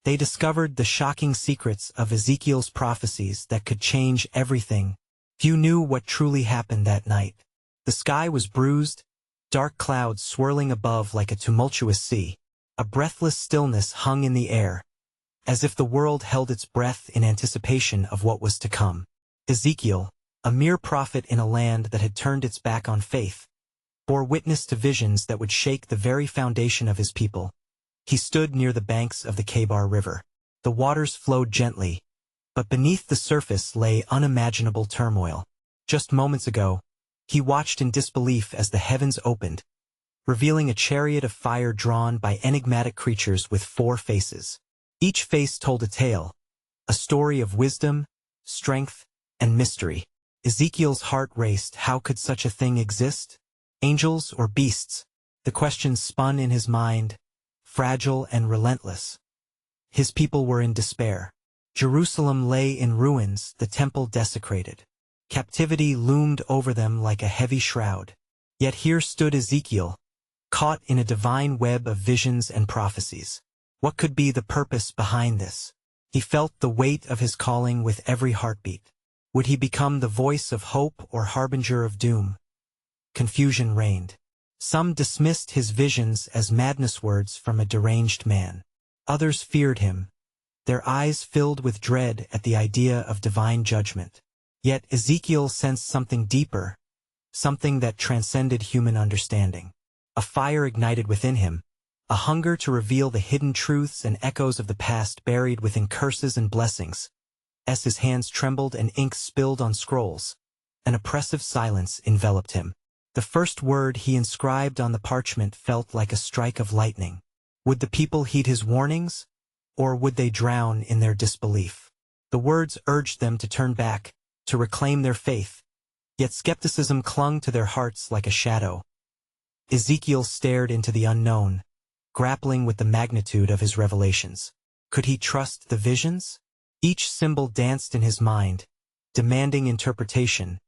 They discovered the shocking secrets of Ezekiel's prophecies that could change everything. Few knew what truly happened that night. The sky was bruised, dark clouds swirling above like a tumultuous sea. A breathless stillness hung in the air, as if the world held its breath in anticipation of what was to come. Ezekiel, a mere prophet in a land that had turned its back on faith, bore witness to visions that would shake the very foundation of his people. He stood near the banks of the Kebar River. The waters flowed gently, but beneath the surface lay unimaginable turmoil. Just moments ago, he watched in disbelief as the heavens opened, revealing a chariot of fire drawn by enigmatic creatures with 4 faces. Each face told a tale, a story of wisdom, strength, and mystery. Ezekiel's heart raced. How could such a thing exist? Angels or beasts? The questions spun in his mind, fragile and relentless. His people were in despair. Jerusalem lay in ruins, the temple desecrated. Captivity loomed over them like a heavy shroud. Yet here stood Ezekiel, caught in a divine web of visions and prophecies. What could be the purpose behind this? He felt the weight of his calling with every heartbeat. Would he become the voice of hope or harbinger of doom? Confusion reigned. Some dismissed his visions as madness words from a deranged man. Others feared him, their eyes filled with dread at the idea of divine judgment. Yet Ezekiel sensed something deeper, something that transcended human understanding. A fire ignited within him, a hunger to reveal the hidden truths and echoes of the past buried within curses and blessings. As his hands trembled and ink spilled on scrolls, an oppressive silence enveloped him. The first word he inscribed on the parchment felt like a strike of lightning. Would the people heed his warnings, or would they drown in their disbelief? The words urged them to turn back, to reclaim their faith, yet skepticism clung to their hearts like a shadow. Ezekiel stared into the unknown, grappling with the magnitude of his revelations. Could he trust the visions? Each symbol danced in his mind, demanding interpretation,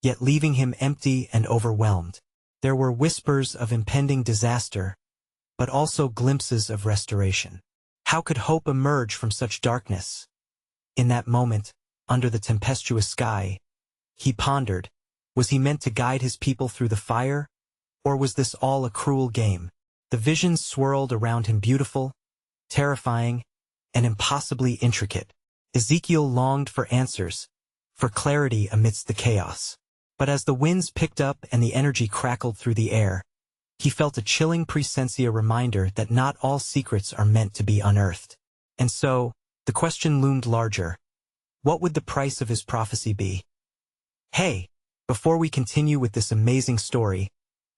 yet leaving him empty and overwhelmed. There were whispers of impending disaster, but also glimpses of restoration. How could hope emerge from such darkness? In that moment, under the tempestuous sky, he pondered, was he meant to guide his people through the fire, or was this all a cruel game? The visions swirled around him, beautiful, terrifying, and impossibly intricate. Ezekiel longed for answers, for clarity amidst the chaos. But as the winds picked up and the energy crackled through the air, he felt a chilling presence, a reminder that not all secrets are meant to be unearthed. And so, the question loomed larger. What would the price of his prophecy be? Hey, before we continue with this amazing story,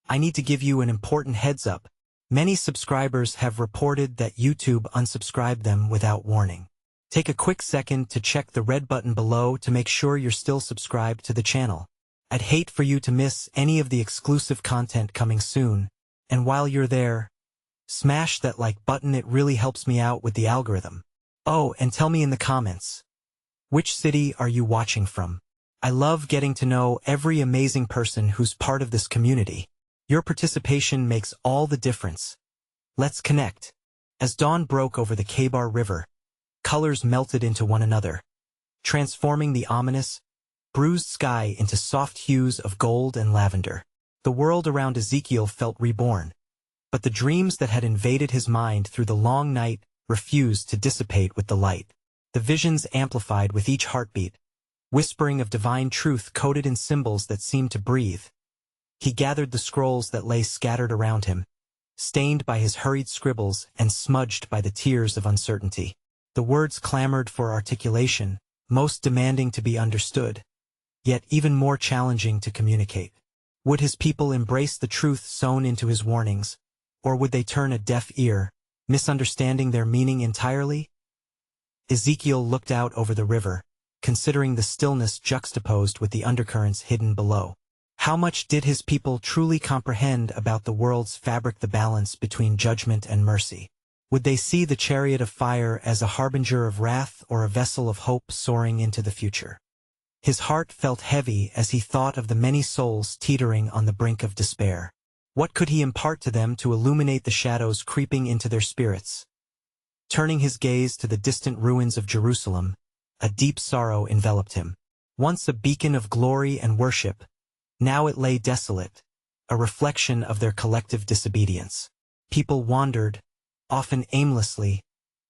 I need to give you an important heads up. Many subscribers have reported that YouTube unsubscribed them without warning. Take a quick second to check the red button below to make sure you're still subscribed to the channel. I'd hate for you to miss any of the exclusive content coming soon, and while you're there, smash that like button. It really helps me out with the algorithm. Oh, and tell me in the comments, which city are you watching from? I love getting to know every amazing person who's part of this community. Your participation makes all the difference. Let's connect. As dawn broke over the Kebar River, colors melted into one another, transforming the ominous, bruised sky into soft hues of gold and lavender. The world around Ezekiel felt reborn, but the dreams that had invaded his mind through the long night refused to dissipate with the light. The visions amplified with each heartbeat, whispering of divine truth coded in symbols that seemed to breathe. He gathered the scrolls that lay scattered around him, stained by his hurried scribbles and smudged by the tears of uncertainty. The words clamored for articulation, most demanding to be understood, yet even more challenging to communicate. Would his people embrace the truth sewn into his warnings, or would they turn a deaf ear, misunderstanding their meaning entirely? Ezekiel looked out over the river, considering the stillness juxtaposed with the undercurrents hidden below. How much did his people truly comprehend about the world's fabric, the balance between judgment and mercy? Would they see the chariot of fire as a harbinger of wrath or a vessel of hope soaring into the future? His heart felt heavy as he thought of the many souls teetering on the brink of despair. What could he impart to them to illuminate the shadows creeping into their spirits? Turning his gaze to the distant ruins of Jerusalem, a deep sorrow enveloped him. Once a beacon of glory and worship, now it lay desolate, a reflection of their collective disobedience. People wandered, often aimlessly,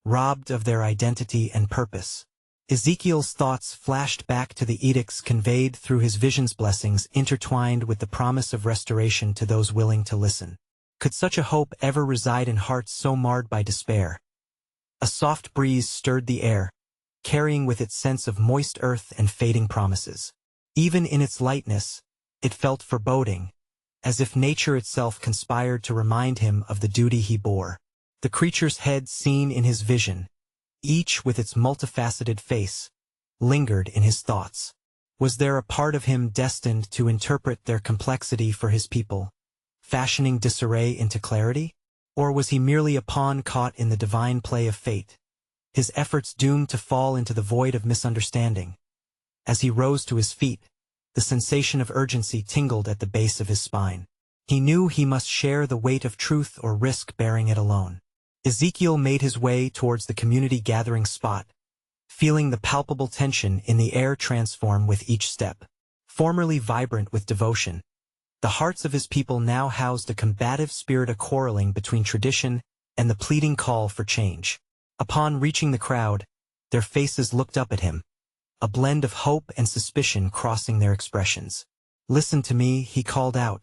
robbed of their identity and purpose. Ezekiel's thoughts flashed back to the edicts conveyed through his vision's blessings intertwined with the promise of restoration to those willing to listen. Could such a hope ever reside in hearts so marred by despair? A soft breeze stirred the air, carrying with it sense of moist earth and fading promises. Even in its lightness, it felt foreboding, as if nature itself conspired to remind him of the duty he bore. The creature's head seen in his vision, each with its multifaceted face, lingered in his thoughts. Was there a part of him destined to interpret their complexity for his people, fashioning disarray into clarity? Or was he merely a pawn caught in the divine play of fate, his efforts doomed to fall into the void of misunderstanding? As he rose to his feet, the sensation of urgency tingled at the base of his spine. He knew he must share the weight of truth or risk bearing it alone. Ezekiel made his way towards the community gathering spot, feeling the palpable tension in the air transform with each step. Formerly vibrant with devotion, the hearts of his people now housed a combative spirit, a quarreling between tradition and the pleading call for change. Upon reaching the crowd, their faces looked up at him, a blend of hope and suspicion crossing their expressions. "Listen to me," he called out,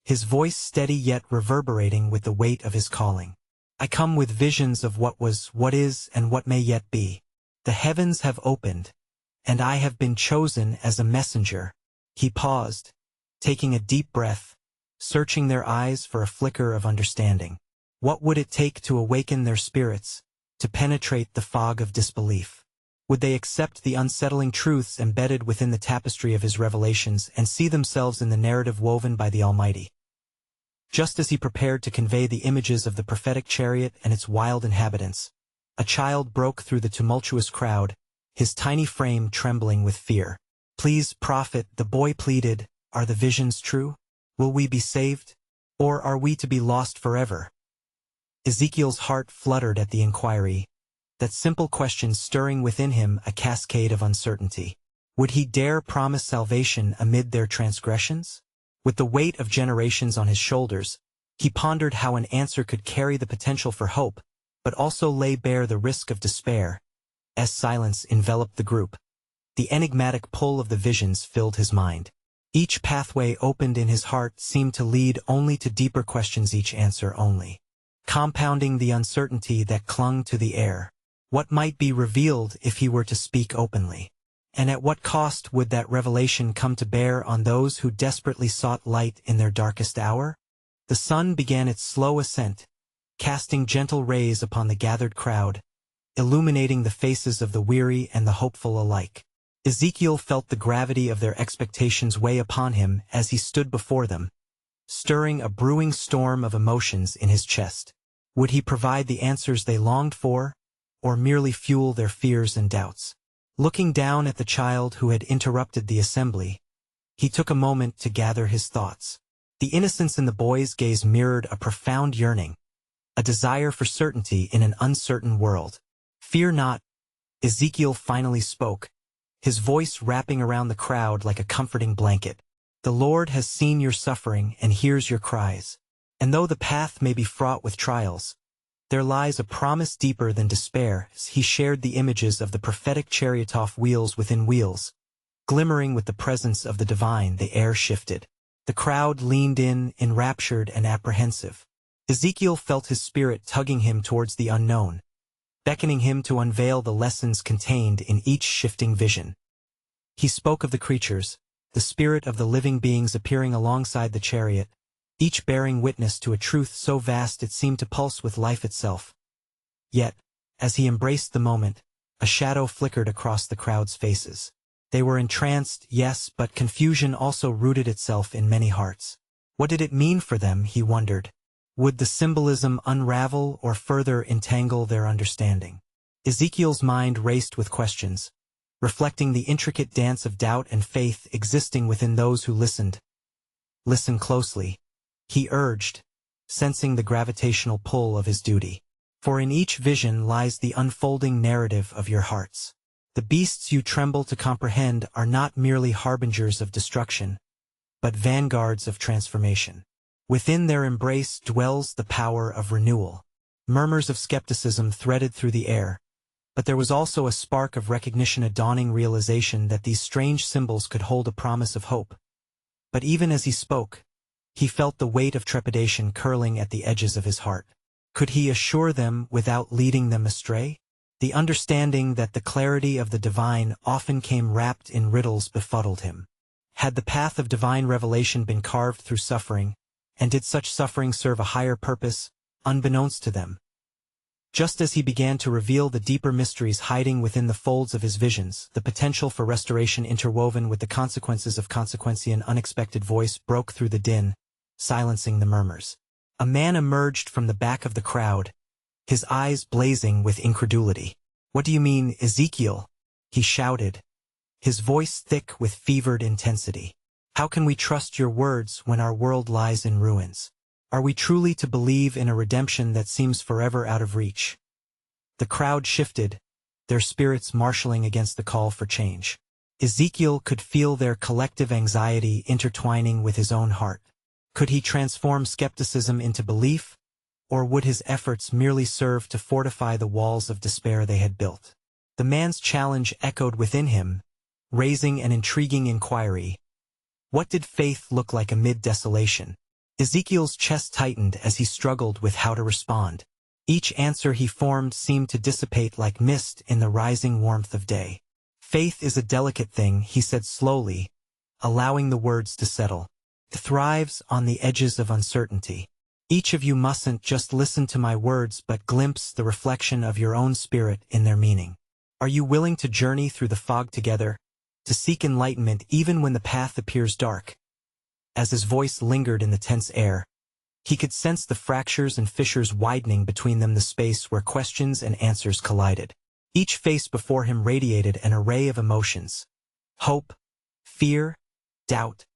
his voice steady yet reverberating with the weight of his calling. "I come with visions of what was, what is, and what may yet be. The heavens have opened, and I have been chosen as a messenger." He paused, taking a deep breath, searching their eyes for a flicker of understanding. What would it take to awaken their spirits, to penetrate the fog of disbelief? Would they accept the unsettling truths embedded within the tapestry of his revelations and see themselves in the narrative woven by the Almighty? Just as he prepared to convey the images of the prophetic chariot and its wild inhabitants, a child broke through the tumultuous crowd, his tiny frame trembling with fear. "Please, prophet," the boy pleaded, "are the visions true? Will we be saved? Or are we to be lost forever?" Ezekiel's heart fluttered at the inquiry, that simple question stirring within him a cascade of uncertainty. Would he dare promise salvation amid their transgressions? With the weight of generations on his shoulders, he pondered how an answer could carry the potential for hope, but also lay bare the risk of despair. As silence enveloped the group, the enigmatic pull of the visions filled his mind. Each pathway opened in his heart seemed to lead only to deeper questions, each answer only compounding the uncertainty that clung to the air. What might be revealed if he were to speak openly? And at what cost would that revelation come to bear on those who desperately sought light in their darkest hour? The sun began its slow ascent, casting gentle rays upon the gathered crowd, illuminating the faces of the weary and the hopeful alike. Ezekiel felt the gravity of their expectations weigh upon him as he stood before them, stirring a brewing storm of emotions in his chest. Would he provide the answers they longed for, or merely fuel their fears and doubts? Looking down at the child who had interrupted the assembly, he took a moment to gather his thoughts. The innocence in the boy's gaze mirrored a profound yearning, a desire for certainty in an uncertain world. "Fear not," Ezekiel finally spoke, his voice wrapping around the crowd like a comforting blanket. "The Lord has seen your suffering and hears your cries. And though the path may be fraught with trials, there lies a promise deeper than despair." He shared the images of the prophetic chariot off wheels within wheels. Glimmering with the presence of the divine, the air shifted. The crowd leaned in, enraptured and apprehensive. Ezekiel felt his spirit tugging him towards the unknown, beckoning him to unveil the lessons contained in each shifting vision. He spoke of the creatures, the spirit of the living beings appearing alongside the chariot, each bearing witness to a truth so vast it seemed to pulse with life itself. Yet, as he embraced the moment, a shadow flickered across the crowd's faces. They were entranced, yes, but confusion also rooted itself in many hearts. What did it mean for them, he wondered? Would the symbolism unravel or further entangle their understanding? Ezekiel's mind raced with questions, reflecting the intricate dance of doubt and faith existing within those who listened. "Listen closely," he urged, sensing the gravitational pull of his duty. For in each vision lies the unfolding narrative of your hearts. The beasts you tremble to comprehend are not merely harbingers of destruction, but vanguards of transformation. Within their embrace dwells the power of renewal. Murmurs of skepticism threaded through the air, but there was also a spark of recognition, a dawning realization that these strange symbols could hold a promise of hope. But even as he spoke, he felt the weight of trepidation curling at the edges of his heart. Could he assure them without leading them astray? The understanding that the clarity of the divine often came wrapped in riddles befuddled him. Had the path of divine revelation been carved through suffering, and did such suffering serve a higher purpose, unbeknownst to them? Just as he began to reveal the deeper mysteries hiding within the folds of his visions, the potential for restoration interwoven with the consequences of consequentia, an unexpected voice broke through the din, silencing the murmurs. A man emerged from the back of the crowd, his eyes blazing with incredulity. "What do you mean, Ezekiel?" he shouted, his voice thick with fevered intensity. "How can we trust your words when our world lies in ruins? Are we truly to believe in a redemption that seems forever out of reach?" The crowd shifted, their spirits marshaling against the call for change. Ezekiel could feel their collective anxiety intertwining with his own heart. Could he transform skepticism into belief, or would his efforts merely serve to fortify the walls of despair they had built? The man's challenge echoed within him, raising an intriguing inquiry. What did faith look like amid desolation? Ezekiel's chest tightened as he struggled with how to respond. Each answer he formed seemed to dissipate like mist in the rising warmth of day. "Faith is a delicate thing," he said slowly, allowing the words to settle. "It thrives on the edges of uncertainty. Each of you mustn't just listen to my words but glimpse the reflection of your own spirit in their meaning. Are you willing to journey through the fog together, to seek enlightenment even when the path appears dark?" As his voice lingered in the tense air, he could sense the fractures and fissures widening between them, the space where questions and answers collided. Each face before him radiated an array of emotions: hope, fear, doubt,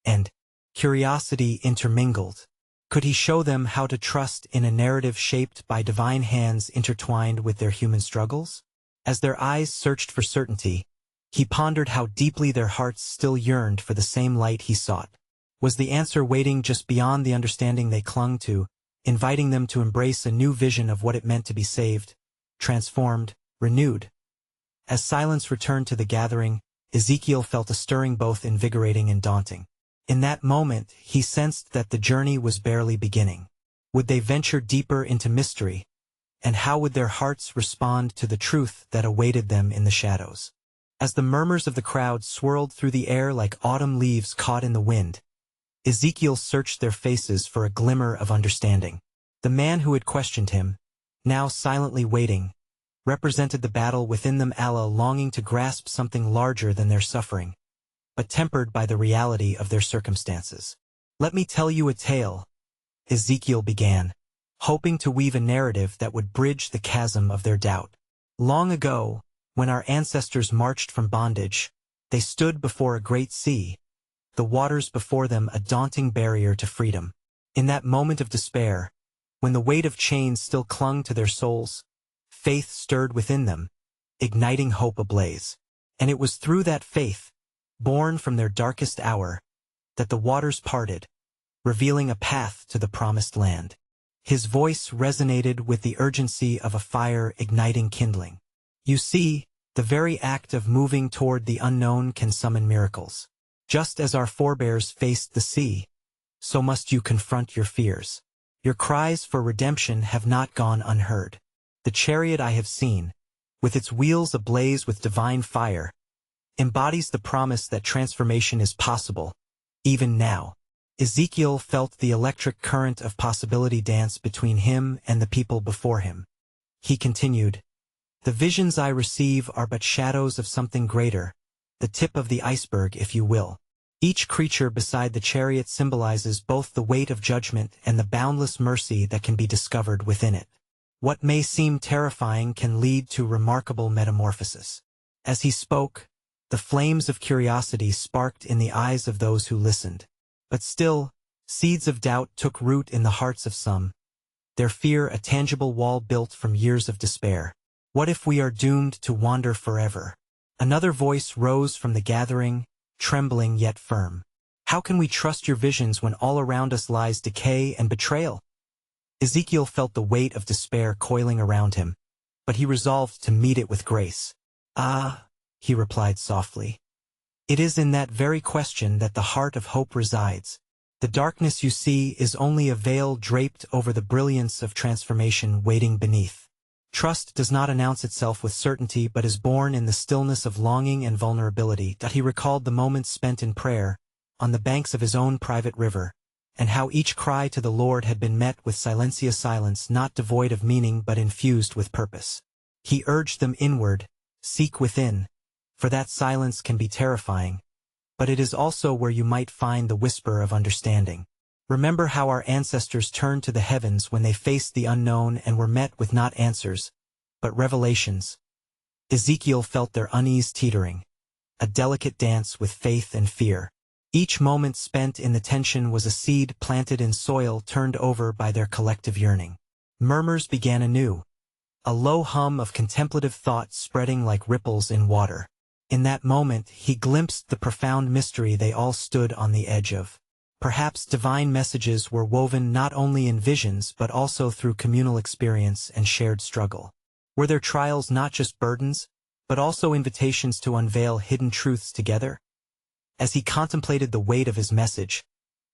and curiosity intermingled. Could he show them how to trust in a narrative shaped by divine hands intertwined with their human struggles? As their eyes searched for certainty, he pondered how deeply their hearts still yearned for the same light he sought. Was the answer waiting just beyond the understanding they clung to, inviting them to embrace a new vision of what it meant to be saved, transformed, renewed? As silence returned to the gathering, Ezekiel felt a stirring both invigorating and daunting. In that moment, he sensed that the journey was barely beginning. Would they venture deeper into mystery? And how would their hearts respond to the truth that awaited them in the shadows? As the murmurs of the crowd swirled through the air like autumn leaves caught in the wind, Ezekiel searched their faces for a glimmer of understanding. The man who had questioned him, now silently waiting, represented the battle within them, Allah longing to grasp something larger than their suffering, but tempered by the reality of their circumstances. "Let me tell you a tale," Ezekiel began, hoping to weave a narrative that would bridge the chasm of their doubt. "Long ago, when our ancestors marched from bondage, they stood before a great sea, the waters before them a daunting barrier to freedom. In that moment of despair, when the weight of chains still clung to their souls, faith stirred within them, igniting hope ablaze. And it was through that faith, born from their darkest hour, that the waters parted, revealing a path to the promised land." His voice resonated with the urgency of a fire igniting kindling. "You see, the very act of moving toward the unknown can summon miracles. Just as our forebears faced the sea, so must you confront your fears. Your cries for redemption have not gone unheard. The chariot I have seen, with its wheels ablaze with divine fire, embodies the promise that transformation is possible, even now." Ezekiel felt the electric current of possibility dance between him and the people before him. He continued, "The visions I receive are but shadows of something greater, the tip of the iceberg, if you will. Each creature beside the chariot symbolizes both the weight of judgment and the boundless mercy that can be discovered within it. What may seem terrifying can lead to remarkable metamorphosis." As he spoke, the flames of curiosity sparked in the eyes of those who listened. But still, seeds of doubt took root in the hearts of some. their fear a tangible wall built from years of despair. What if we are doomed to wander forever? Another voice rose from the gathering, trembling yet firm. How can we trust your visions when all around us lies decay and betrayal? Ezekiel felt the weight of despair coiling around him, but he resolved to meet it with grace. "Ah," he replied softly. "It is in that very question that the heart of hope resides. The darkness you see is only a veil draped over the brilliance of transformation waiting beneath. Trust does not announce itself with certainty but is born in the stillness of longing and vulnerability." He recalled the moments spent in prayer, on the banks of his own private river, and how each cry to the Lord had been met with silence not devoid of meaning but infused with purpose. He urged them inward, seek within, for that silence can be terrifying, but it is also where you might find the whisper of understanding. Remember how our ancestors turned to the heavens when they faced the unknown and were met with not answers, but revelations. Ezekiel felt their unease teetering, a delicate dance with faith and fear. Each moment spent in the tension was a seed planted in soil turned over by their collective yearning. Murmurs began anew, a low hum of contemplative thought spreading like ripples in water. In that moment, he glimpsed the profound mystery they all stood on the edge of. Perhaps divine messages were woven not only in visions but also through communal experience and shared struggle. Were their trials not just burdens, but also invitations to unveil hidden truths together? As he contemplated the weight of his message,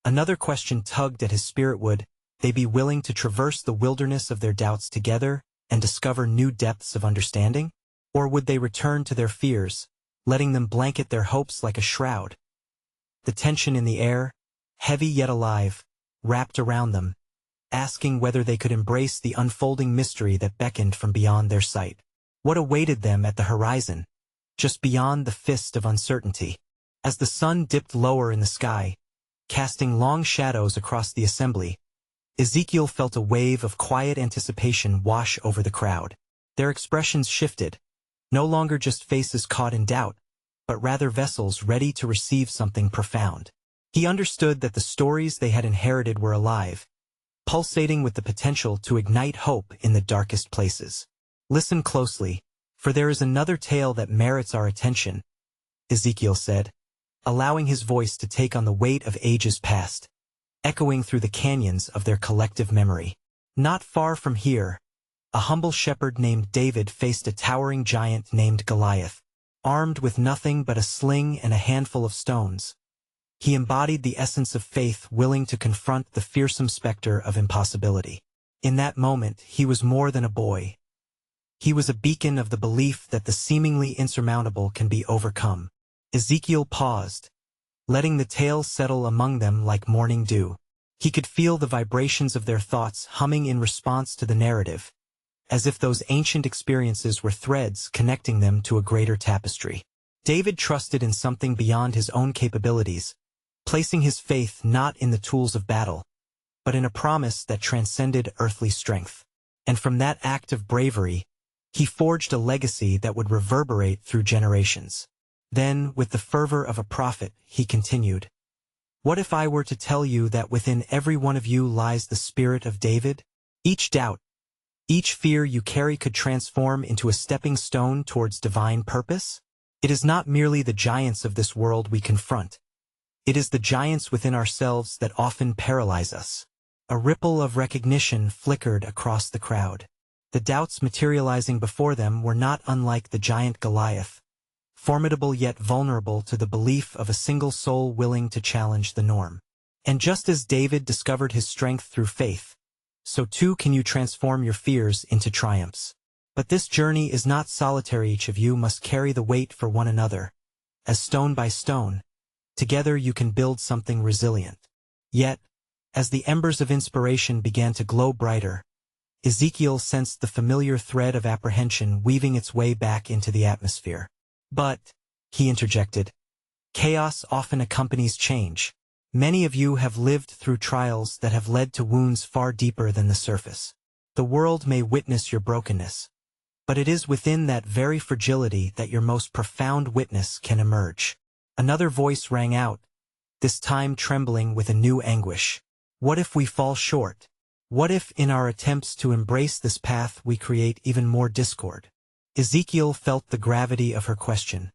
another question tugged at his spirit: would they be willing to traverse the wilderness of their doubts together and discover new depths of understanding? Or would they return to their fears, letting them blanket their hopes like a shroud? The tension in the air, heavy yet alive, wrapped around them, asking whether they could embrace the unfolding mystery that beckoned from beyond their sight. What awaited them at the horizon, just beyond the fist of uncertainty? As the sun dipped lower in the sky, casting long shadows across the assembly, Ezekiel felt a wave of quiet anticipation wash over the crowd. Their expressions shifted, no longer just faces caught in doubt, but rather vessels ready to receive something profound. He understood that the stories they had inherited were alive, pulsating with the potential to ignite hope in the darkest places. "Listen closely, for there is another tale that merits our attention," Ezekiel said, allowing his voice to take on the weight of ages past, echoing through the canyons of their collective memory. Not far from here, a humble shepherd named David faced a towering giant named Goliath, armed with nothing but a sling and a handful of stones. He embodied the essence of faith, willing to confront the fearsome specter of impossibility. In that moment, he was more than a boy. He was a beacon of the belief that the seemingly insurmountable can be overcome. Ezekiel paused, letting the tale settle among them like morning dew. He could feel the vibrations of their thoughts humming in response to the narrative, as if those ancient experiences were threads connecting them to a greater tapestry. David trusted in something beyond his own capabilities, placing his faith not in the tools of battle, but in a promise that transcended earthly strength. And from that act of bravery, he forged a legacy that would reverberate through generations. Then, with the fervor of a prophet, he continued, "What if I were to tell you that within every one of you lies the spirit of David? Each doubt, each fear you carry could transform into a stepping stone towards divine purpose? It is not merely the giants of this world we confront. It is the giants within ourselves that often paralyze us." A ripple of recognition flickered across the crowd. The doubts materializing before them were not unlike the giant Goliath, formidable yet vulnerable to the belief of a single soul willing to challenge the norm. And just as David discovered his strength through faith, so too can you transform your fears into triumphs. But this journey is not solitary. Each of you must carry the weight for one another. As stone by stone, together you can build something resilient. Yet, as the embers of inspiration began to glow brighter, Ezekiel sensed the familiar thread of apprehension weaving its way back into the atmosphere. "But," he interjected, "chaos often accompanies change. Many of you have lived through trials that have led to wounds far deeper than the surface. The world may witness your brokenness, but it is within that very fragility that your most profound witness can emerge." Another voice rang out, this time trembling with a new anguish. "What if we fall short? What if in our attempts to embrace this path we create even more discord? Ezekiel felt the gravity of her question,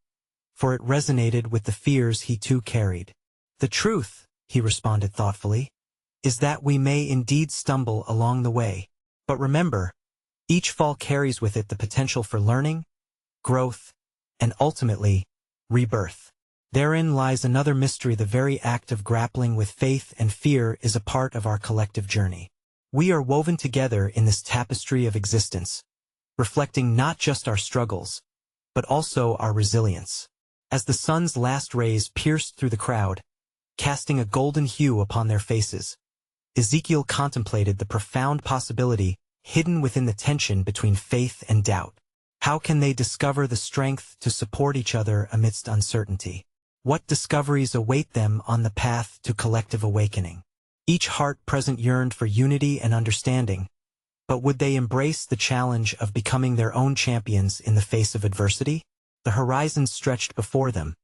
for it resonated with the fears he too carried. The truth, he responded thoughtfully, is that we may indeed stumble along the way. But remember, each fall carries with it the potential for learning, growth, and ultimately, rebirth. Therein lies another mystery. The very act of grappling with faith and fear is a part of our collective journey. We are woven together in this tapestry of existence, reflecting not just our struggles, but also our resilience. As the sun's last rays pierced through the crowd, casting a golden hue upon their faces, Ezekiel contemplated the profound possibility hidden within the tension between faith and doubt. How can they discover the strength to support each other amidst uncertainty? What discoveries await them on the path to collective awakening? Each heart present yearned for unity and understanding, but would they embrace the challenge of becoming their own champions in the face of adversity? The horizon stretched before them,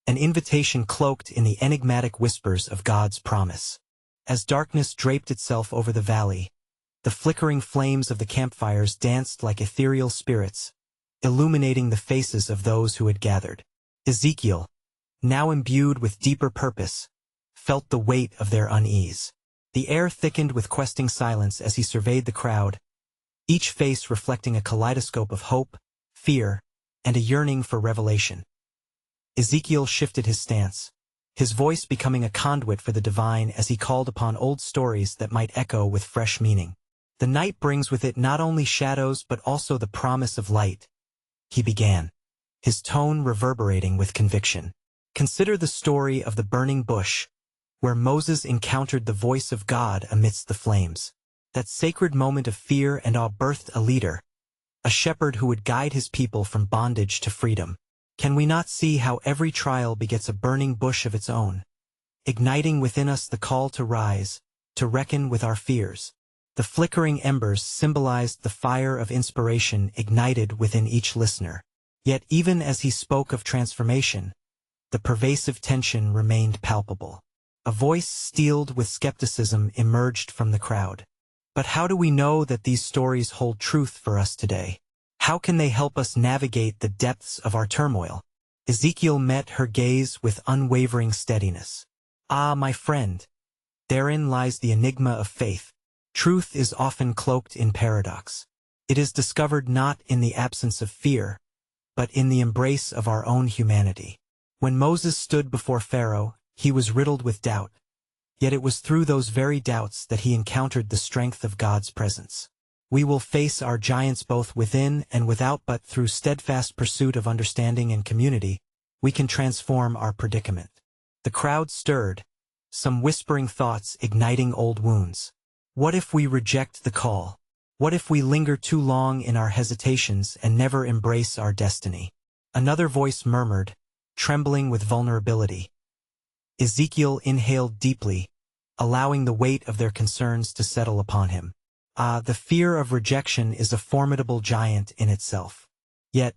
an invitation cloaked in the enigmatic whispers of God's promise. As darkness draped itself over the valley, the flickering flames of the campfires danced like ethereal spirits, illuminating the faces of those who had gathered. Ezekiel, now imbued with deeper purpose, felt the weight of their unease. The air thickened with questing silence as he surveyed the crowd, each face reflecting a kaleidoscope of hope, fear, and a yearning for revelation. Ezekiel shifted his stance, his voice becoming a conduit for the divine as he called upon old stories that might echo with fresh meaning. The night brings with it not only shadows but also the promise of light, he began, his tone reverberating with conviction. Consider the story of the burning bush, where Moses encountered the voice of God amidst the flames. That sacred moment of fear and awe birthed a leader, a shepherd who would guide his people from bondage to freedom. Can we not see how every trial begets a burning bush of its own, igniting within us the call to rise, to reckon with our fears? The flickering embers symbolized the fire of inspiration ignited within each listener. Yet even as he spoke of transformation, the pervasive tension remained palpable. A voice steeled with skepticism emerged from the crowd. But how do we know that these stories hold truth for us today? How can they help us navigate the depths of our turmoil? Ezekiel met her gaze with unwavering steadiness. Ah, my friend, therein lies the enigma of faith. Truth is often cloaked in paradox. It is discovered not in the absence of fear, but in the embrace of our own humanity. When Moses stood before Pharaoh, he was riddled with doubt. Yet it was through those very doubts that he encountered the strength of God's presence. We will face our giants both within and without, but through steadfast pursuit of understanding and community, we can transform our predicament. The crowd stirred, some whispering thoughts igniting old wounds. What if we reject the call? What if we linger too long in our hesitations and never embrace our destiny? Another voice murmured, trembling with vulnerability. Ezekiel inhaled deeply, allowing the weight of their concerns to settle upon him. Ah, the fear of rejection is a formidable giant in itself. Yet,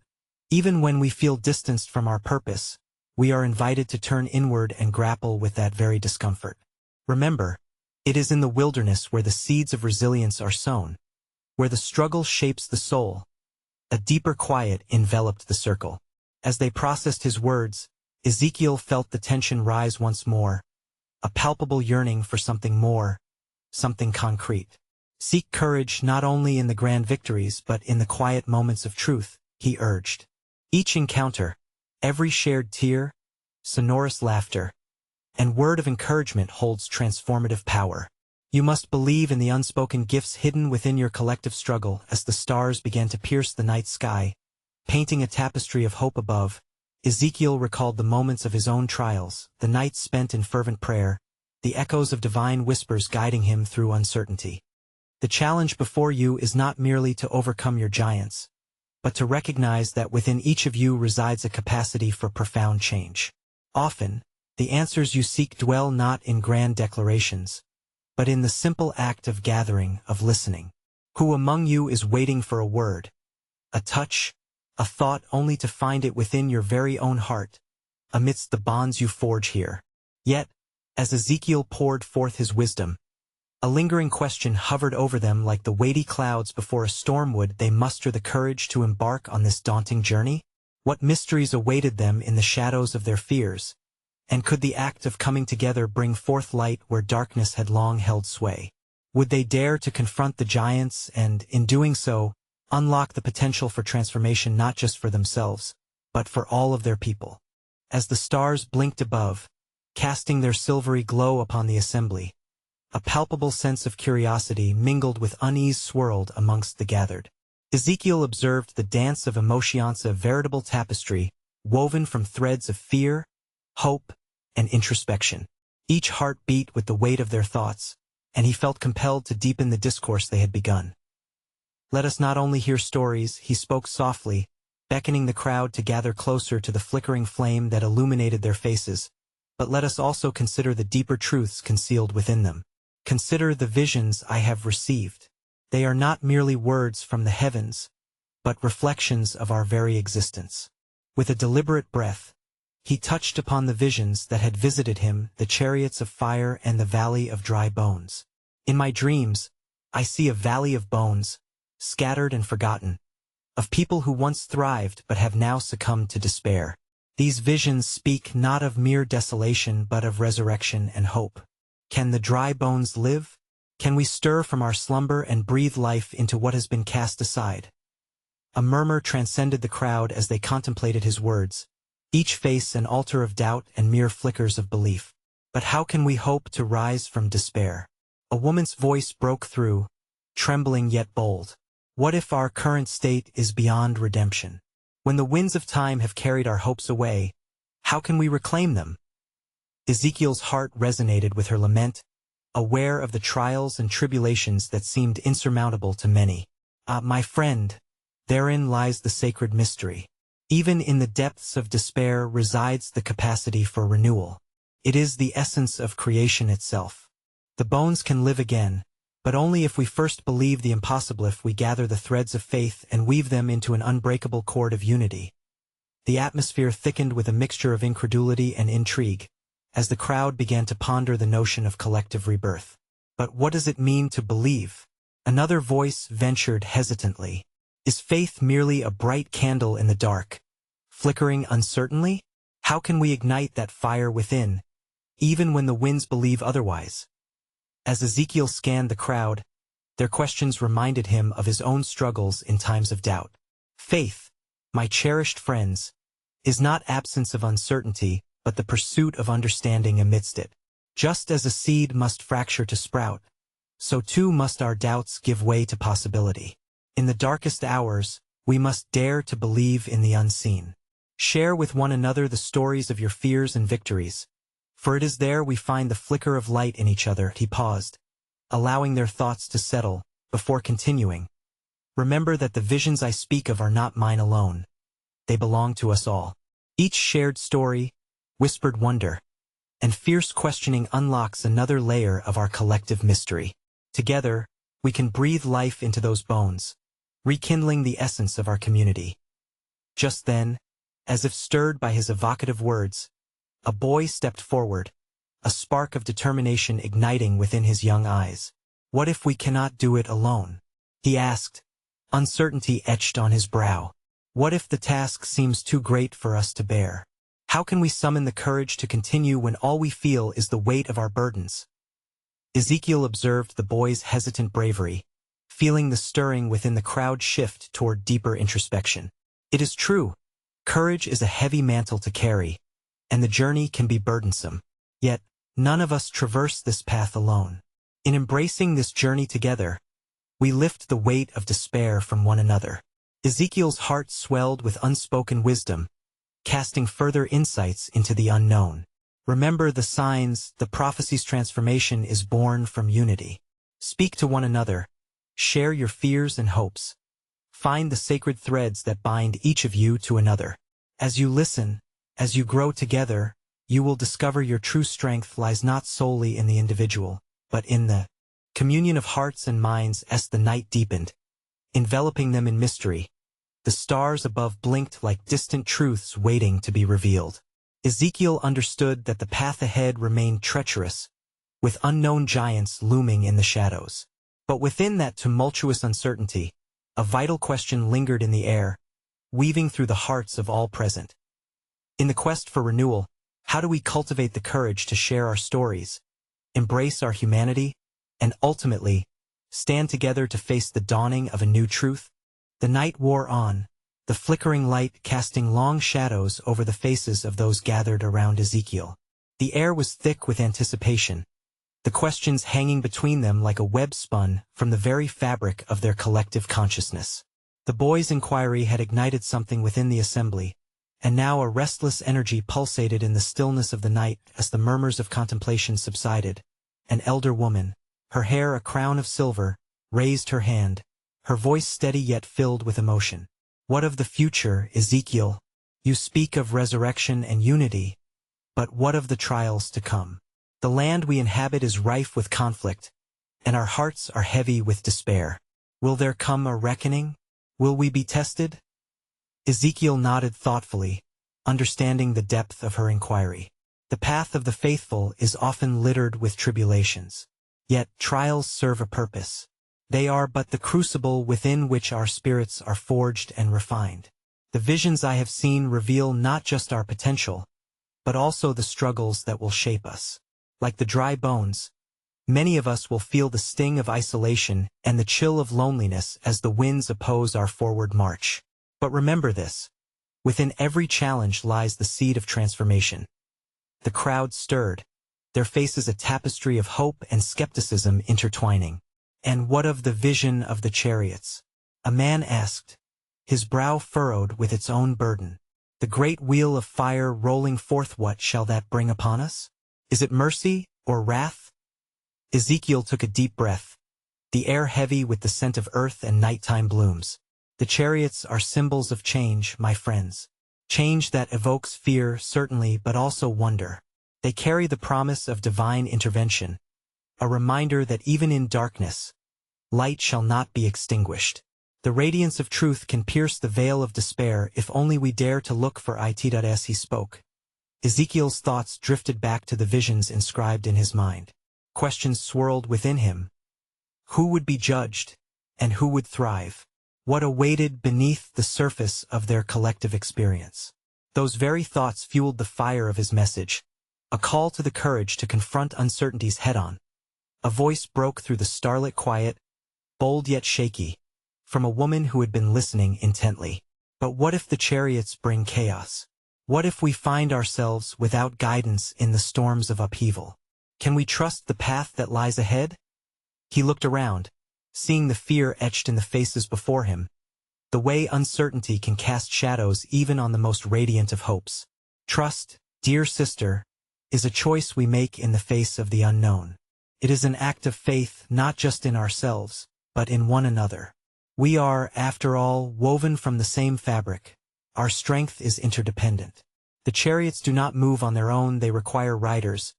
even when we feel distanced from our purpose, we are invited to turn inward and grapple with that very discomfort. Remember, it is in the wilderness where the seeds of resilience are sown, where the struggle shapes the soul. A deeper quiet enveloped the circle. As they processed his words, Ezekiel felt the tension rise once more, a palpable yearning for something more, something concrete. Seek courage not only in the grand victories but in the quiet moments of truth, he urged. Each encounter, every shared tear, sonorous laughter, and word of encouragement holds transformative power. You must believe in the unspoken gifts hidden within your collective struggle. As the stars began to pierce the night sky, painting a tapestry of hope above, Ezekiel recalled the moments of his own trials, the nights spent in fervent prayer, the echoes of divine whispers guiding him through uncertainty. The challenge before you is not merely to overcome your giants, but to recognize that within each of you resides a capacity for profound change. Often, the answers you seek dwell not in grand declarations, but in the simple act of gathering, of listening. Who among you is waiting for a word, a touch, a thought only to find it within your very own heart, amidst the bonds you forge here? Yet, as Ezekiel poured forth his wisdom, A lingering question hovered over them like the weighty clouds before a storm. Would they muster the courage to embark on this daunting journey? What mysteries awaited them in the shadows of their fears? And could the act of coming together bring forth light where darkness had long held sway? Would they dare to confront the giants and, in doing so, unlock the potential for transformation not just for themselves, but for all of their people? As the stars blinked above, casting their silvery glow upon the assembly, a palpable sense of curiosity mingled with unease swirled amongst the gathered. Ezekiel observed the dance of emotions, a veritable tapestry, woven from threads of fear, hope, and introspection. Each heart beat with the weight of their thoughts, and he felt compelled to deepen the discourse they had begun. Let us not only hear stories, he spoke softly, beckoning the crowd to gather closer to the flickering flame that illuminated their faces, but let us also consider the deeper truths concealed within them. Consider the visions I have received. They are not merely words from the heavens, but reflections of our very existence. With a deliberate breath, he touched upon the visions that had visited him, the chariots of fire and the valley of dry bones. In my dreams, I see a valley of bones, scattered and forgotten, of people who once thrived but have now succumbed to despair. These visions speak not of mere desolation but of resurrection and hope. Can the dry bones live? Can we stir from our slumber and breathe life into what has been cast aside? A murmur transcended the crowd as they contemplated his words, each face an altar of doubt and mere flickers of belief. But how can we hope to rise from despair? A woman's voice broke through, trembling yet bold. What if our current state is beyond redemption? When the winds of time have carried our hopes away, how can we reclaim them? Ezekiel's heart resonated with her lament, aware of the trials and tribulations that seemed insurmountable to many. My friend, therein lies the sacred mystery. Even in the depths of despair resides the capacity for renewal. It is the essence of creation itself. The bones can live again, but only if we first believe the impossible, if we gather the threads of faith and weave them into an unbreakable cord of unity. The atmosphere thickened with a mixture of incredulity and intrigue, as the crowd began to ponder the notion of collective rebirth. But what does it mean to believe? Another voice ventured hesitantly. Is faith merely a bright candle in the dark, flickering uncertainly? How can we ignite that fire within, even when the winds believe otherwise? As Ezekiel scanned the crowd, their questions reminded him of his own struggles in times of doubt. Faith, my cherished friends, is not absence of uncertainty, but the pursuit of understanding amidst it. Just as a seed must fracture to sprout, so too must our doubts give way to possibility. In the darkest hours, we must dare to believe in the unseen. Share with one another the stories of your fears and victories, for it is there we find the flicker of light in each other. He paused, allowing their thoughts to settle, before continuing. Remember that the visions I speak of are not mine alone. They belong to us all. Each shared story, whispered wonder, and fierce questioning unlocks another layer of our collective mystery. Together, we can breathe life into those bones, rekindling the essence of our community. Just then, as if stirred by his evocative words, a boy stepped forward, a spark of determination igniting within his young eyes. What if we cannot do it alone? He asked, uncertainty etched on his brow. What if the task seems too great for us to bear? How can we summon the courage to continue when all we feel is the weight of our burdens? Ezekiel observed the boy's hesitant bravery, feeling the stirring within the crowd shift toward deeper introspection. It is true, courage is a heavy mantle to carry, and the journey can be burdensome. Yet, none of us traverse this path alone. In embracing this journey together, we lift the weight of despair from one another. Ezekiel's heart swelled with unspoken wisdom, casting further insights into the unknown. Remember the signs, the prophecies. Transformation is born from unity. Speak to one another. Share your fears and hopes. Find the sacred threads that bind each of you to another. As you listen, as you grow together, you will discover your true strength lies not solely in the individual, but in the communion of hearts and minds. As the night deepened, enveloping them in mystery, the stars above blinked like distant truths waiting to be revealed. Ezekiel understood that the path ahead remained treacherous, with unknown giants looming in the shadows. But within that tumultuous uncertainty, a vital question lingered in the air, weaving through the hearts of all present. In the quest for renewal, how do we cultivate the courage to share our stories, embrace our humanity, and ultimately, stand together to face the dawning of a new truth? The night wore on, the flickering light casting long shadows over the faces of those gathered around Ezekiel. The air was thick with anticipation, the questions hanging between them like a web spun from the very fabric of their collective consciousness. The boys' inquiry had ignited something within the assembly, and now a restless energy pulsated in the stillness of the night as the murmurs of contemplation subsided. An elder woman, her hair a crown of silver, raised her hand, her voice steady yet filled with emotion. What of the future, Ezekiel? You speak of resurrection and unity, but what of the trials to come? The land we inhabit is rife with conflict, and our hearts are heavy with despair. Will there come a reckoning? Will we be tested? Ezekiel nodded thoughtfully, understanding the depth of her inquiry. The path of the faithful is often littered with tribulations. Yet trials serve a purpose. They are but the crucible within which our spirits are forged and refined. The visions I have seen reveal not just our potential, but also the struggles that will shape us. Like the dry bones, many of us will feel the sting of isolation and the chill of loneliness as the winds oppose our forward march. But remember this: within every challenge lies the seed of transformation. The crowd stirred, their faces a tapestry of hope and skepticism intertwining. And what of the vision of the chariots? A man asked, his brow furrowed with its own burden. The great wheel of fire rolling forth, what shall that bring upon us? Is it mercy or wrath? Ezekiel took a deep breath, the air heavy with the scent of earth and nighttime blooms. The chariots are symbols of change, my friends. Change that evokes fear, certainly, but also wonder. They carry the promise of divine intervention, a reminder that even in darkness, light shall not be extinguished. The radiance of truth can pierce the veil of despair if only we dare to look for it. As he spoke, Ezekiel's thoughts drifted back to the visions inscribed in his mind. Questions swirled within him. Who would be judged, and who would thrive? What awaited beneath the surface of their collective experience? Those very thoughts fueled the fire of his message, a call to the courage to confront uncertainties head-on. A voice broke through the starlit quiet, bold yet shaky, from a woman who had been listening intently. But what if the chariots bring chaos? What if we find ourselves without guidance in the storms of upheaval? Can we trust the path that lies ahead? He looked around, seeing the fear etched in the faces before him, the way uncertainty can cast shadows even on the most radiant of hopes. Trust, dear sister, is a choice we make in the face of the unknown. It is an act of faith not just in ourselves, but in one another. We are, after all, woven from the same fabric. Our strength is interdependent. The chariots do not move on their own, they require riders,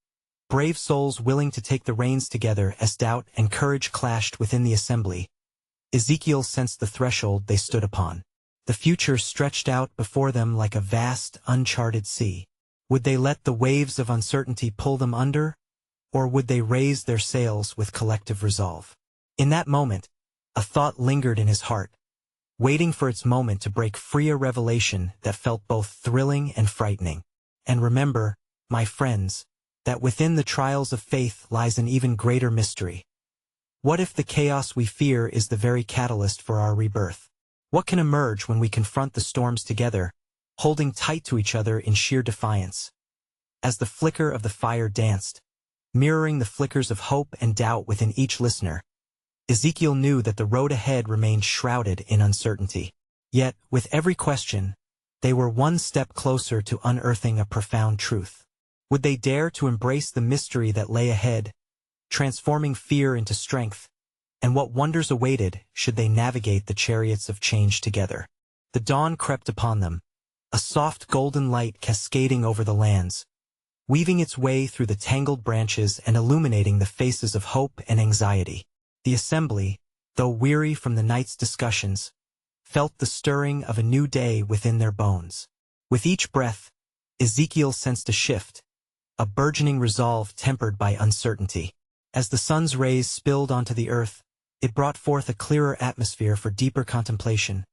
brave souls willing to take the reins together. As doubt and courage clashed within the assembly, Ezekiel sensed the threshold they stood upon. The future stretched out before them like a vast, uncharted sea. Would they let the waves of uncertainty pull them under, or would they raise their sails with collective resolve? In that moment, a thought lingered in his heart, waiting for its moment to break free, a revelation that felt both thrilling and frightening. And remember, my friends, that within the trials of faith lies an even greater mystery. What if the chaos we fear is the very catalyst for our rebirth? What can emerge when we confront the storms together, holding tight to each other in sheer defiance? As the flicker of the fire danced, mirroring the flickers of hope and doubt within each listener, Ezekiel knew that the road ahead remained shrouded in uncertainty. Yet, with every question, they were one step closer to unearthing a profound truth. Would they dare to embrace the mystery that lay ahead, transforming fear into strength? And what wonders awaited should they navigate the chariots of change together? The dawn crept upon them, a soft golden light cascading over the lands, weaving its way through the tangled branches and illuminating the faces of hope and anxiety. The assembly, though weary from the night's discussions, felt the stirring of a new day within their bones. With each breath, Ezekiel sensed a shift, a burgeoning resolve tempered by uncertainty. As the sun's rays spilled onto the earth, it brought forth a clearer atmosphere for deeper contemplation.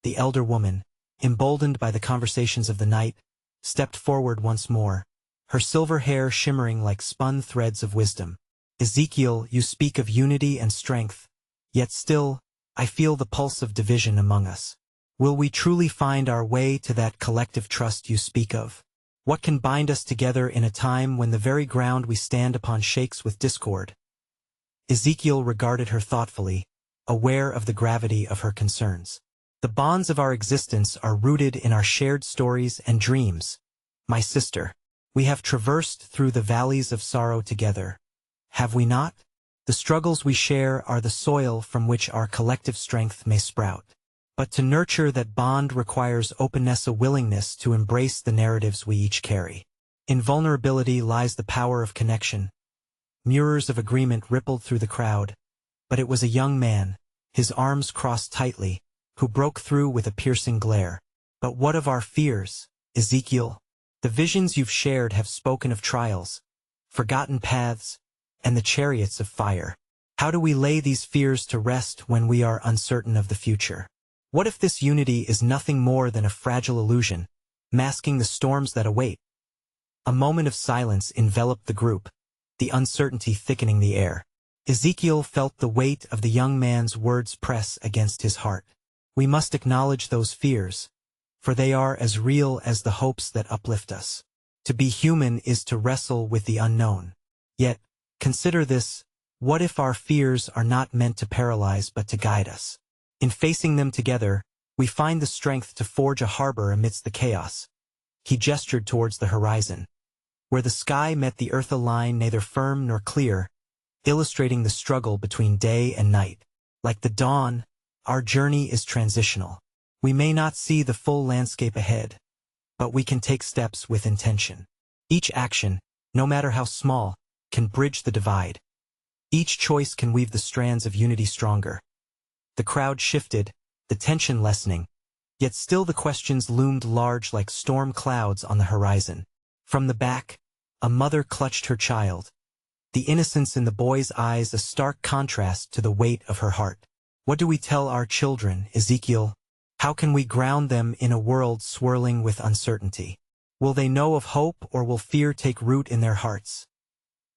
The elder woman, emboldened by the conversations of the night, stepped forward once more, her silver hair shimmering like spun threads of wisdom. Ezekiel, you speak of unity and strength, yet still, I feel the pulse of division among us. Will we truly find our way to that collective trust you speak of? What can bind us together in a time when the very ground we stand upon shakes with discord? Ezekiel regarded her thoughtfully, aware of the gravity of her concerns. The bonds of our existence are rooted in our shared stories and dreams. My sister, we have traversed through the valleys of sorrow together. Have we not? The struggles we share are the soil from which our collective strength may sprout. But to nurture that bond requires openness, a willingness to embrace the narratives we each carry. In vulnerability lies the power of connection. Mirrors of agreement rippled through the crowd, but it was a young man, his arms crossed tightly, who broke through with a piercing glare. But what of our fears, Ezekiel? The visions you've shared have spoken of trials, forgotten paths, and the chariots of fire. How do we lay these fears to rest when we are uncertain of the future? What if this unity is nothing more than a fragile illusion, masking the storms that await? A moment of silence enveloped the group, the uncertainty thickening the air. Ezekiel felt the weight of the young man's words press against his heart. We must acknowledge those fears, for they are as real as the hopes that uplift us. To be human is to wrestle with the unknown. Yet, consider this, what if our fears are not meant to paralyze but to guide us? In facing them together, we find the strength to forge a harbor amidst the chaos. He gestured towards the horizon, where the sky met the earth, a line neither firm nor clear, illustrating the struggle between day and night. Like the dawn, our journey is transitional. We may not see the full landscape ahead, but we can take steps with intention. Each action, no matter how small, can bridge the divide. Each choice can weave the strands of unity stronger. The crowd shifted, the tension lessening, yet still the questions loomed large like storm clouds on the horizon. From the back, a mother clutched her child, the innocence in the boy's eyes a stark contrast to the weight of her heart. What do we tell our children, Ezekiel? How can we ground them in a world swirling with uncertainty? Will they know of hope, or will fear take root in their hearts?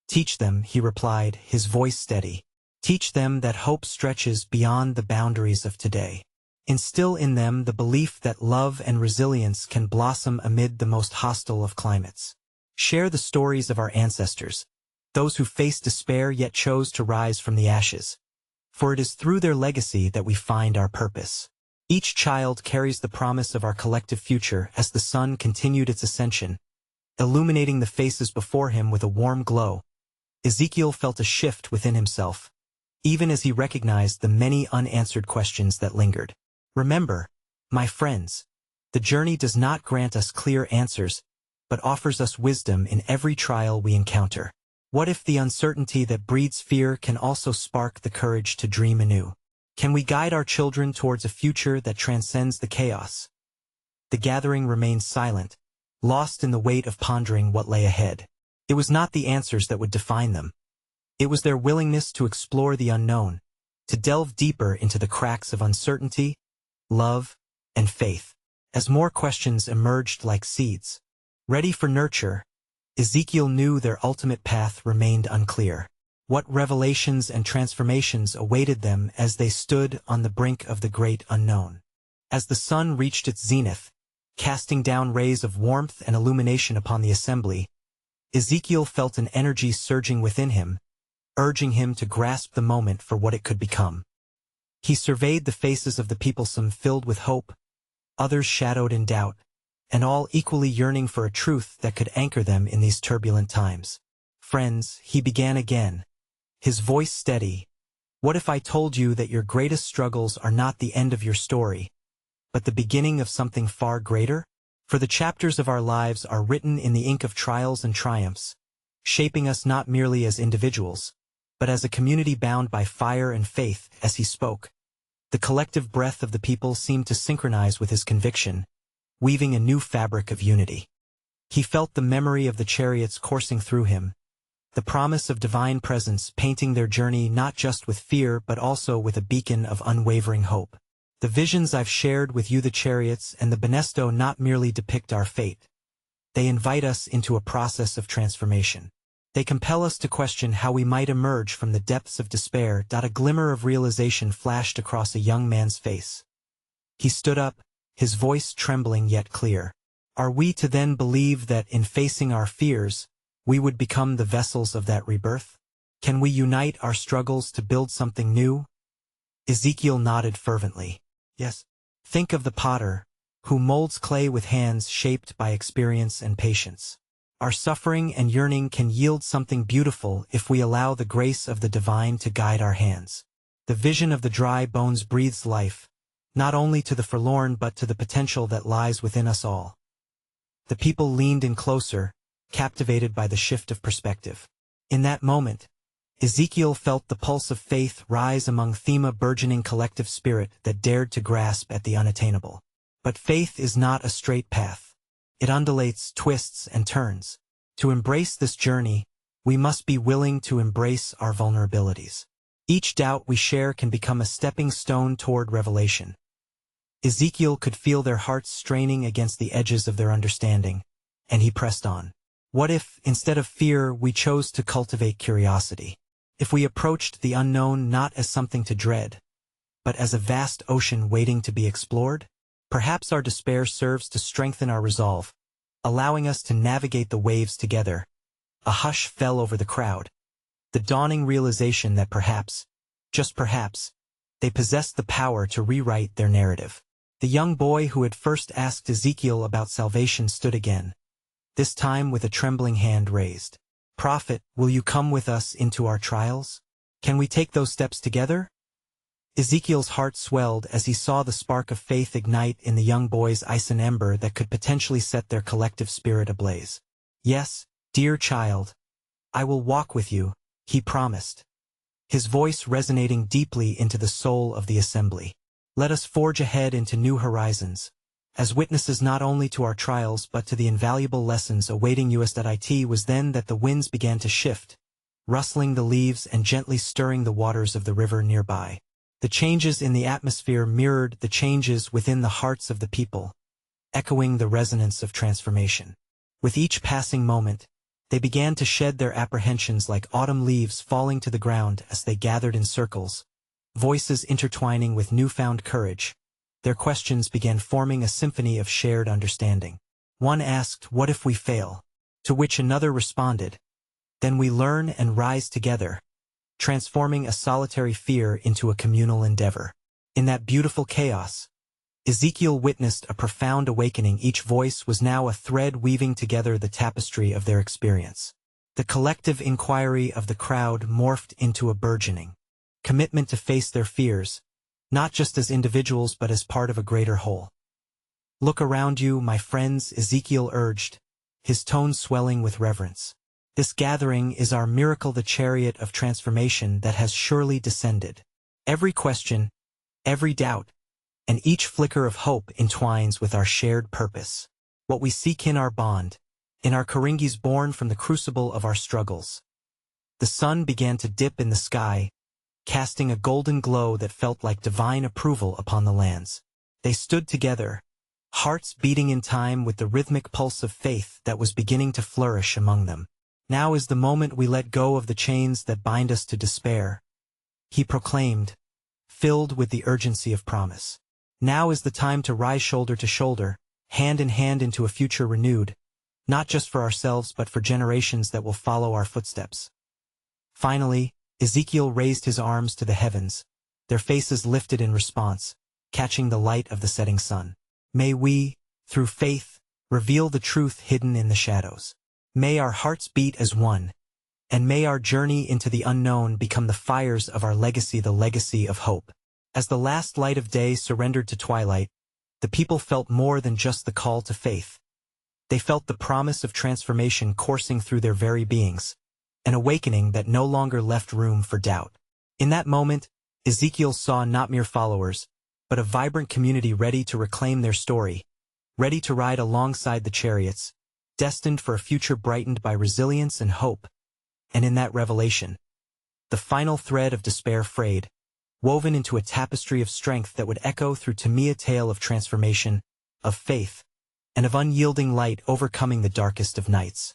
Teach them, he replied, his voice steady. Teach them that hope stretches beyond the boundaries of today. Instill in them the belief that love and resilience can blossom amid the most hostile of climates. Share the stories of our ancestors, those who faced despair yet chose to rise from the ashes. For it is through their legacy that we find our purpose. Each child carries the promise of our collective future as the sun continued its ascension, illuminating the faces before him with a warm glow. Ezekiel felt a shift within himself, even as he recognized the many unanswered questions that lingered. Remember, my friends, the journey does not grant us clear answers, but offers us wisdom in every trial we encounter. What if the uncertainty that breeds fear can also spark the courage to dream anew? Can we guide our children towards a future that transcends the chaos? The gathering remained silent, lost in the weight of pondering what lay ahead. It was not the answers that would define them. It was their willingness to explore the unknown, to delve deeper into the cracks of uncertainty, love, and faith. As more questions emerged like seeds, ready for nurture, Ezekiel knew their ultimate path remained unclear. What revelations and transformations awaited them as they stood on the brink of the great unknown? As the sun reached its zenith, casting down rays of warmth and illumination upon the assembly, Ezekiel felt an energy surging within him, urging him to grasp the moment for what it could become. He surveyed the faces of the people, some filled with hope, others shadowed in doubt, and all equally yearning for a truth that could anchor them in these turbulent times. Friends, he began again, his voice steady. What if I told you that your greatest struggles are not the end of your story, but the beginning of something far greater? For the chapters of our lives are written in the ink of trials and triumphs, shaping us not merely as individuals, but as a community bound by fire and faith. As he spoke, the collective breath of the people seemed to synchronize with his conviction, weaving a new fabric of unity. He felt the memory of the chariots coursing through him, the promise of divine presence painting their journey not just with fear but also with a beacon of unwavering hope. The visions I've shared with you, the chariots and the Benesto, not merely depict our fate. They invite us into a process of transformation. They compel us to question how we might emerge from the depths of despair. A glimmer of realization flashed across a young man's face. He stood up, his voice trembling yet clear. Are we to then believe that in facing our fears, we would become the vessels of that rebirth? Can we unite our struggles to build something new? Ezekiel nodded fervently. Yes. Think of the potter, who molds clay with hands shaped by experience and patience. Our suffering and yearning can yield something beautiful if we allow the grace of the divine to guide our hands. The vision of the dry bones breathes life, not only to the forlorn but to the potential that lies within us all. The people leaned in closer, captivated by the shift of perspective. In that moment, Ezekiel felt the pulse of faith rise among Thema, burgeoning collective spirit that dared to grasp at the unattainable. But faith is not a straight path. It undulates, twists, and turns. To embrace this journey, we must be willing to embrace our vulnerabilities. Each doubt we share can become a stepping stone toward revelation. Ezekiel could feel their hearts straining against the edges of their understanding, and he pressed on. What if, instead of fear, we chose to cultivate curiosity? If we approached the unknown not as something to dread, but as a vast ocean waiting to be explored? Perhaps our despair serves to strengthen our resolve, allowing us to navigate the waves together. A hush fell over the crowd. The dawning realization that perhaps, just perhaps, they possessed the power to rewrite their narrative. The young boy who had first asked Ezekiel about salvation stood again, this time with a trembling hand raised. Prophet, will you come with us into our trials? Can we take those steps together? Ezekiel's heart swelled as he saw the spark of faith ignite in the young boy's eyes, an ember that could potentially set their collective spirit ablaze. Yes, dear child, I will walk with you, he promised, his voice resonating deeply into the soul of the assembly. Let us forge ahead into new horizons, as witnesses not only to our trials but to the invaluable lessons awaiting us. It was then that the winds began to shift, rustling the leaves and gently stirring the waters of the river nearby. The changes in the atmosphere mirrored the changes within the hearts of the people, echoing the resonance of transformation. With each passing moment, they began to shed their apprehensions like autumn leaves falling to the ground as they gathered in circles, voices intertwining with newfound courage. Their questions began forming a symphony of shared understanding. One asked, "What if we fail?" To which another responded, "Then we learn and rise together," transforming a solitary fear into a communal endeavor. In that beautiful chaos, Ezekiel witnessed a profound awakening. Each voice was now a thread weaving together the tapestry of their experience. The collective inquiry of the crowd morphed into a burgeoning commitment to face their fears, not just as individuals but as part of a greater whole. "Look around you, my friends," Ezekiel urged, his tone swelling with reverence. "This gathering is our miracle, the chariot of transformation that has surely descended. Every question, every doubt, and each flicker of hope entwines with our shared purpose. What we seek in our bond, in our Karingis born from the crucible of our struggles." The sun began to dip in the sky, casting a golden glow that felt like divine approval upon the lands. They stood together, hearts beating in time with the rhythmic pulse of faith that was beginning to flourish among them. "Now is the moment we let go of the chains that bind us to despair," he proclaimed, filled with the urgency of promise. "Now is the time to rise shoulder to shoulder, hand in hand into a future renewed, not just for ourselves but for generations that will follow our footsteps." Finally, Ezekiel raised his arms to the heavens, their faces lifted in response, catching the light of the setting sun. "May we, through faith, reveal the truth hidden in the shadows. May our hearts beat as one, and may our journey into the unknown become the fires of our legacy, the legacy of hope." As the last light of day surrendered to twilight, the people felt more than just the call to faith. They felt the promise of transformation coursing through their very beings, an awakening that no longer left room for doubt. In that moment, Ezekiel saw not mere followers, but a vibrant community ready to reclaim their story, ready to ride alongside the chariots, destined for a future brightened by resilience and hope. And in that revelation, the final thread of despair frayed, woven into a tapestry of strength that would echo through to me a tale of transformation, of faith, and of unyielding light overcoming the darkest of nights.